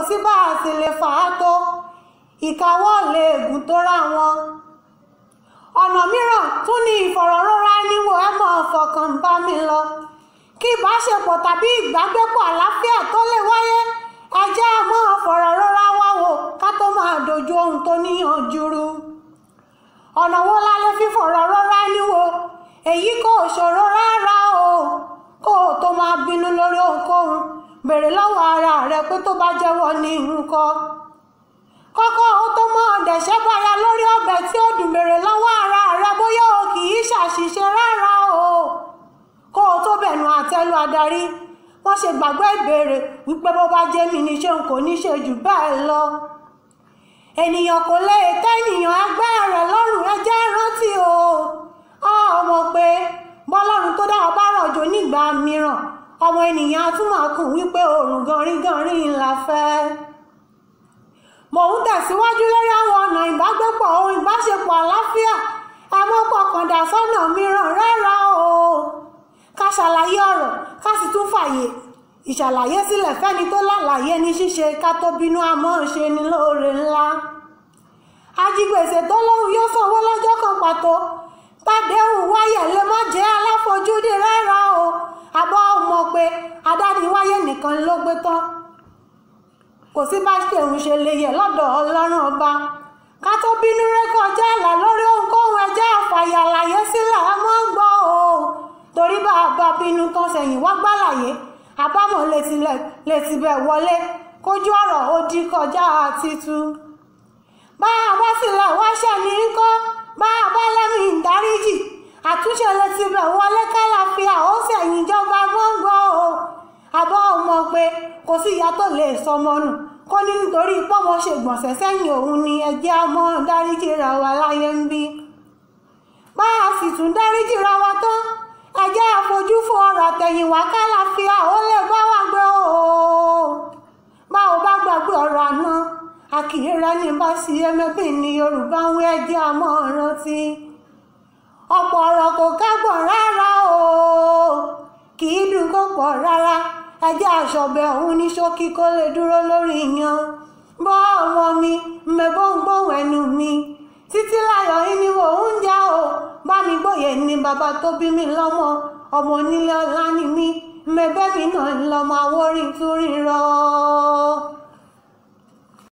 sí bá a sì lè fà á tó ìkáwọ́ lè gùn tó ra wọn. ọ̀nà mìíràn tún ní ìfọ̀rọ̀rora ẹni wò ẹ mọ̀ fọkàn bá mi lọ. kí ìbáṣepọ̀ tàbí ìgbàgbépọ̀ àlàáfíà tó lè wáyé ẹ jẹ́ á máa fọ̀rọ̀rora wá wò ká tó máa dojú ohun tó níyànjú rú. ọ̀nà wo la lè fi fọ̀rọ̀rora ẹni wò? èyí kò ṣòro rárá o. kó o tó máa bínú lórí ohunkóhun béèrè lọ́wọ́ ara rẹ pé tó bá jẹ́wọ́ ní nǹkan. kọ́kọ́ ó tó mọ́ ọ̀dẹ̀ṣẹ́ báyà lórí ọbẹ̀ tí ó dùn béèrè lọ́wọ́ ara rẹ bóyá o kì í ṣàṣìṣe rárá o. kó o tó bẹ̀nu àtẹ́lu adarí wọ́n ṣe gbàgbé ìbéèrè wípé bó bá jẹ́ mi ní ṣe n kò ní ṣe jù bẹ́ẹ̀ lọ. ènìyàn kò lè tẹ́ ènìyàn ẹgbẹ́ rẹ̀ lọ́rùn ẹ jẹ́ rántí o. ọmọ pé bọ́lọ́run tó dáwọ́ bá rọ̀jò nígbà mìíràn ọmọ ènìyàn á tún máa kùn wípé òòrùn ganringanrin ńlá fẹ́. mò ń tẹ̀síwájú lórí àwọn ọ̀nà ìbágbépọ̀ ohun ìbáṣepọ̀ àlàáfíà ẹ mọ́ pọkàndà sọ́nà mìíràn rárá o. ká ṣàlàyé ọ̀rọ̀ ká sì tún fàyè ìṣàlàyé sílẹ̀ fẹ́ni tó lálàyé ní ṣíṣe ká tó bínú àmọ́ ṣe ni lóore ńlá. ajigbèsè tó lóhùn yóò sanwó lọ́jọ́ kan pàtó tàdéhùn wáyé lè má jẹ́ aláfojúdi rárá o. àbọ̀ mọ̀ pé adániwáyé nìkan ló gbé tán. kò sí bá ṣèun ṣe lè yẹ lọ́dọ̀ ọlọ́run ọba. ká tó bínú rékọjá àlà lórí ohunkóhun ẹjẹ́ àfàyè àlàyé sílẹ̀ ẹ mọ́ gbọ́ o. torí bá a bá bínú tán sẹ́yìn wá gbàlàyé àbámọ̀ lè tibẹ̀ wọlé kójú ọ̀rọ̀ ó dí kọjá àtìtú. bá a bá sílẹ̀ wáṣẹ̀ ní kọ́ bá a bá lẹ́mìí ìdáríjì àtúnṣe lè tibẹ̀ wọlé kálàfíà ó sẹ̀yìn ìjọba gbọ́ngbọ́ o. àbọ̀ mọ̀ pé kò sí ìyá tó lè sọmọ nù kó ní nítorí pọ́mọ ṣe gbọ̀nsẹ̀ sẹ́yìn òun ni ẹjẹ́ á mọ́ dáríjì ra wa láyé ń bí. bá a sì tún dáríjì ra wa tán ẹjẹ́ àfojú fún ọ̀rọ̀ àtẹ̀yìnwá kálàfíà ó lè bá wa gbé o. bá o bá gbàgbé ọ̀rọ̀ àná àkìrẹ́ ní bá sí ẹmẹ́bí ni Yorùbá ń wí ẹjẹ́ àmọ́ rántí. ọ̀pọ̀ ọ̀rọ̀ kò kágbọ̀n rárá o. kì í dùn kó pọ̀ rárá ẹjẹ́ àṣọ̀bẹ̀ òun ní ṣókí kó lè dúró lórí yan. bọ́ ọmọ mi mẹ́bọ́ ń gbóhùn ẹnu mi títí láyọ̀ yín ni mò ń já o. bá mi gbòye ní bàbá tó bí mi lọ́mọ ọmọ onílé ọlá ni mí mẹ́bẹ́ mi náà ń lọ́mọ Àwórì tún rìn rọ́.